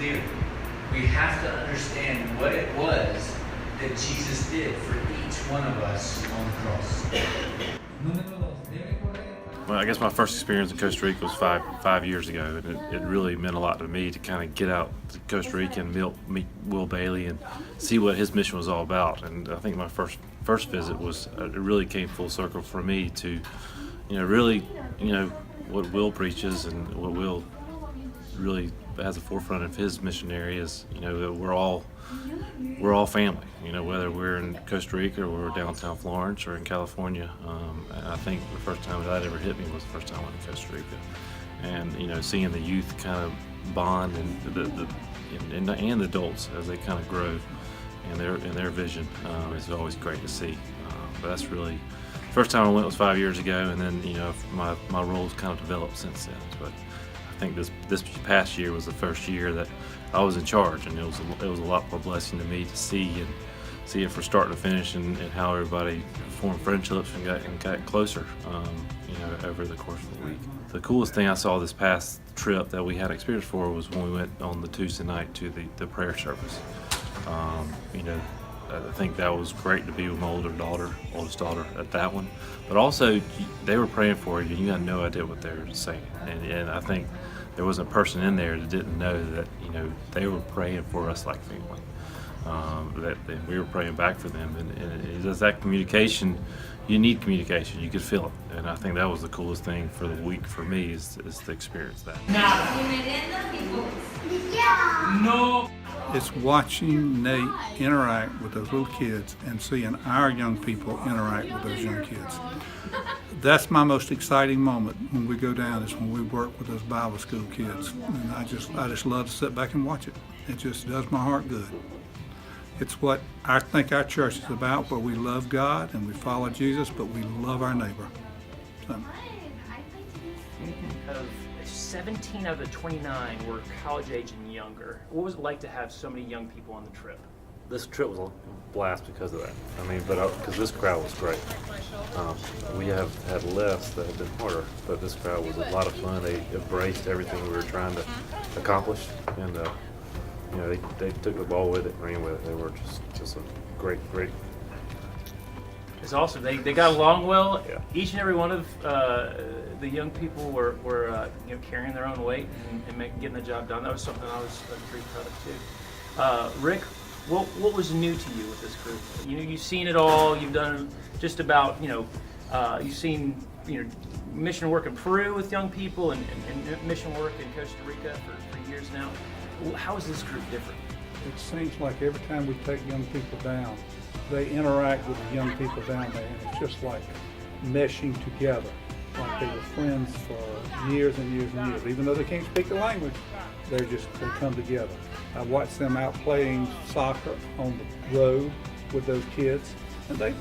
clear. We have to understand what it was that Jesus did for each one of us on the cross. Well, I guess my first experience in Costa Rica was five years ago, and it really meant a lot to me to kind of get out to Costa Rica and meet Will Bailey and see what his mission was all about. And I think my first visit was it really came full circle for me to, really, what Will preaches and what Will really has the forefront of his missionary is, that we're all family. Whether we're in Costa Rica or we're downtown Florence or in California. I think the first time that ever hit me was the first time I went to Costa Rica, and seeing the youth kind of bond and the adults as they kind of grow in their vision is always great to see. But that's really first time I went was 5 years ago, and then my role's kind of developed since then. But I think this past year was the first year that I was in charge, and it was a lot more blessing to me to see it from start to finish, and how everybody formed friendships and got closer, over the course of the week. The coolest thing I saw this past trip that we had experience for was when we went on the Tuesday night to the prayer service. I think that was great to be with my oldest daughter at that one. But also, they were praying for you, and you had no idea what they were saying. And I think there wasn't a person in there that didn't know that, they were praying for us like family. That we were praying back for them. And it's that communication, you need communication. You could feel it. And I think that was the coolest thing for the week for me is to experience that. No. It's watching Nate interact with those little kids and seeing our young people interact with those young kids. That's my most exciting moment when we go down, is when we work with those Bible school kids. And I just love to sit back and watch it. It just does my heart good. It's what I think our church is about, where we love God and we follow Jesus, but we love our neighbor. So. 17 out of the 29 were college age and younger. What was it like to have so many young people on the trip? This trip was a blast because of that. Because this crowd was great. We have had less that have been harder, but this crowd was a lot of fun. They embraced everything we were trying to accomplish, and they took the ball with it, ran with it. They were just a great. It's awesome. They got along well. Yeah. Each and every one of the young people were carrying their own weight and getting the job done. That was something I was pretty proud of too. Rick, what was new to you with this group? You've seen it all. You've done just about you've seen mission work in Peru with young people and mission work in Costa Rica for years now. How is this group different? It seems like every time we take young people down, they interact with the young people down there, and it's just like meshing together, like they were friends for years and years and years. Even though they can't speak the language, they come together. I watched them out playing soccer on the road with those kids, and it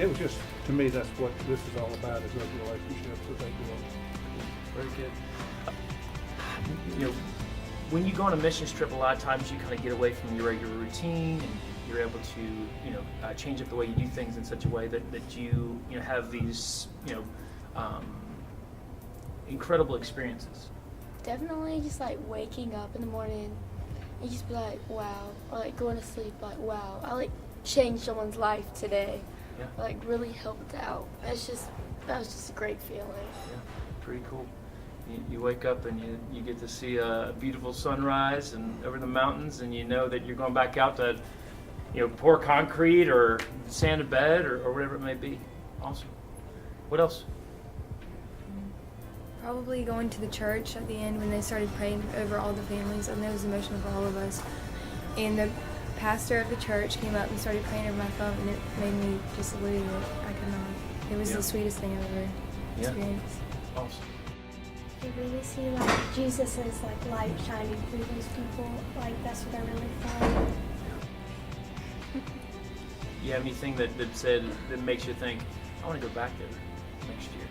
was just, to me, that's what this is all about, is those relationships that they build. Very good. When you go on a mission trip, a lot of times you kind of get away from your regular routine, and you're able to, change up the way you do things in such a way that you have these, incredible experiences. Definitely just like waking up in the morning and just be like, wow, or like going to sleep like, wow, I changed someone's life today. Yeah. Really helped out. That was just a great feeling. Yeah, pretty cool. You wake up and you get to see a beautiful sunrise and over the mountains, and you know that you're going back out to pour concrete or sand a bed or whatever it may be. Awesome. What else? Probably going to the church at the end when they started praying over all the families, and that was emotional for all of us. And the pastor of the church came up and started praying over my phone, and it made me just lose it. I could not. It was the sweetest thing I've ever experienced. Awesome. You really see Jesus is light shining through these people. That's what I really felt. You have anything that makes you think, I want to go back there next year?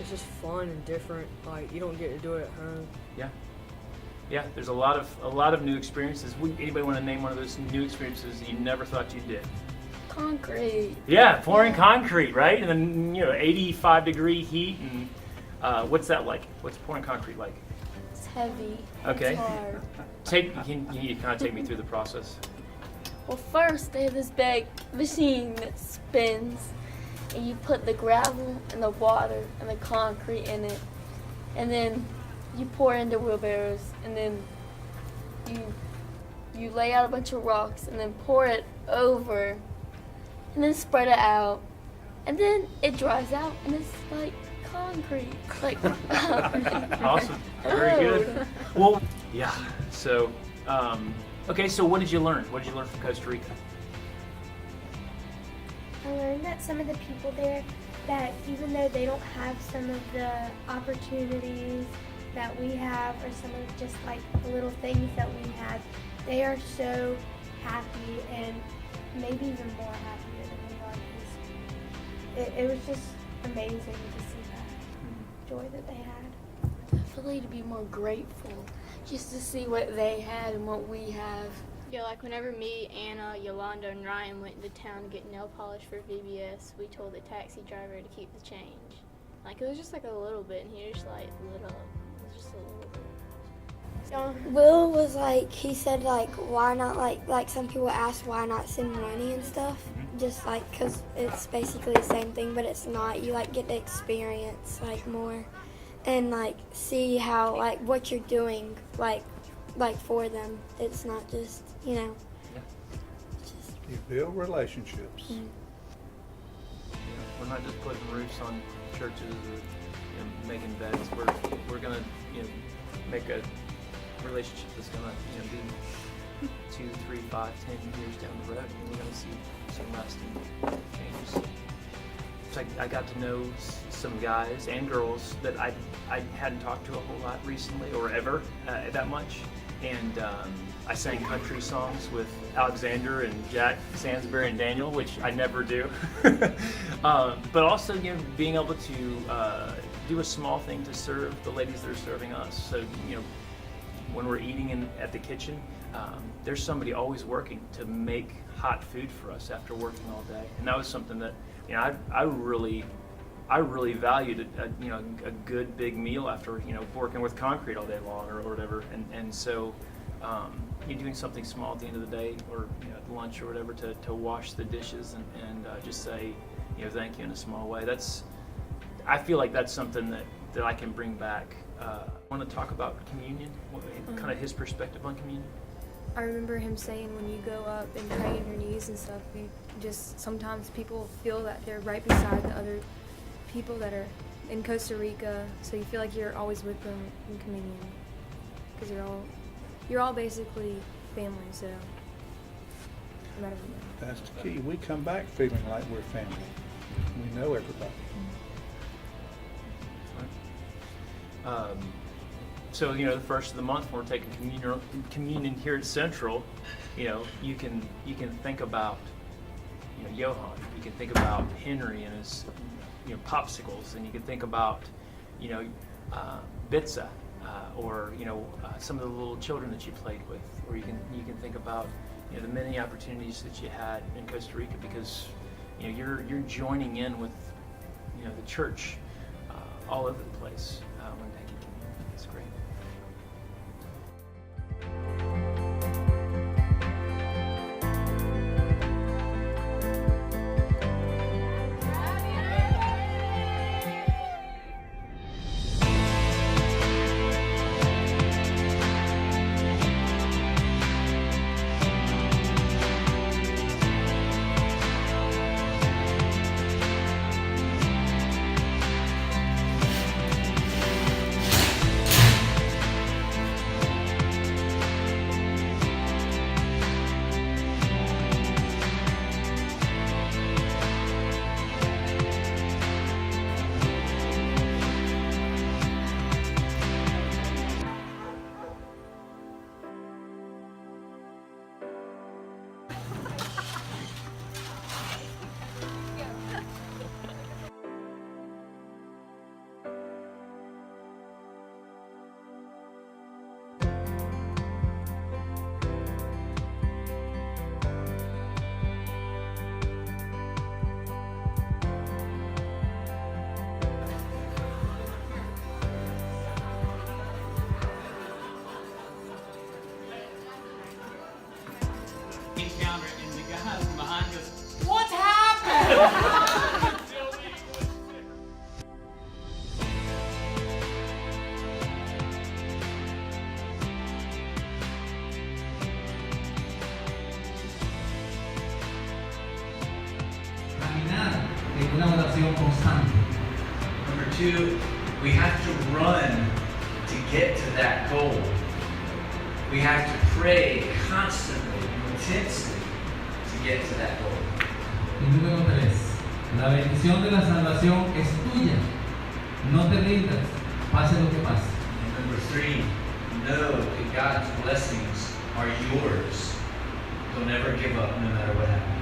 It's just fun and different. You don't get to do it at home. Yeah. There's a lot of new experiences. Anybody want to name one of those new experiences you never thought you did? Concrete. Yeah, pouring concrete, right? And then 85-degree heat, and what's that like? What's pouring concrete like? It's heavy. Okay. It's hard. Can you kind of take me through the process? Well, first they have this big machine that spins, and you put the gravel and the water and the concrete in it, and then you pour into wheelbarrows, and then you lay out a bunch of rocks, and then pour it over, and then spread it out, and then it dries out, and it's like concrete. Like Awesome. Very good. Well, yeah. So, okay. So, what did you learn? What did you learn from Costa Rica? I learned that some of the people there, that even though they don't have some of the opportunities that we have, or some of just like the little things that we have, they are so happy, and maybe even more happier than we are. 'Cause it was just amazing to see that joy that they had. definitely to be more grateful, just to see what they had and what we have. Yeah, like whenever me, Anna, Yolanda, and Ryan went into town to get nail polish for VBS, we told the taxi driver to keep the change. Like, it was just like a little bit, and he just like lit up. It was just a little bit. Will was like, he said like, why not, like some people ask why not send money and stuff, just like, because it's basically the same thing, but it's not. You like get to experience like more and like see how like what you're doing like for them. It's not just, you know. It's just, You build relationships. We're not just putting roofs on churches or making beds. We're gonna make a relationship that's gonna be 2, 3, 5, 10 years down the road, and we're gonna see some lasting changes. So I got to know some guys and girls that I hadn't talked to a whole lot recently or ever that much, and I sang country songs with Alexander and Jack Sansbury and Daniel, which I never do. But also, being able to do a small thing to serve the ladies that are serving us. So, when we're eating at the kitchen, there's somebody always working to make hot food for us after working all day, and that was something that I really valued. A good big meal after working with concrete all day long or whatever, and so you're doing something small at the end of the day or at lunch or whatever to wash the dishes and just say thank you in a small way. I feel like that's something that I can bring back. I want to talk about communion, kind of his perspective on communion. I remember him saying when you go up and pray on your knees and stuff, sometimes people feel that they're right beside the other people that are in Costa Rica, so you feel like you're always with them in communion, because you're all basically family. So no matter what. That's the key. We come back feeling like we're family. We know everybody. So the first of the month when we're taking communion here at Central, you can think about Johan. You can think about Henry and his popsicles, and you can think about Bitsa or some of the little children that you played with, or you can think about the many opportunities that you had in Costa Rica, because you're joining in with the church all over the place when taking communion. It's great. oración constante. Number 2, we have to run to get to that goal. We have to pray constantly, intensely to get to that goal. Y número 3, la bendición de la salvación es tuya. No te rindas, pase lo que pase. And number 3, know that God's blessings are yours. Don't ever give up no matter what happens.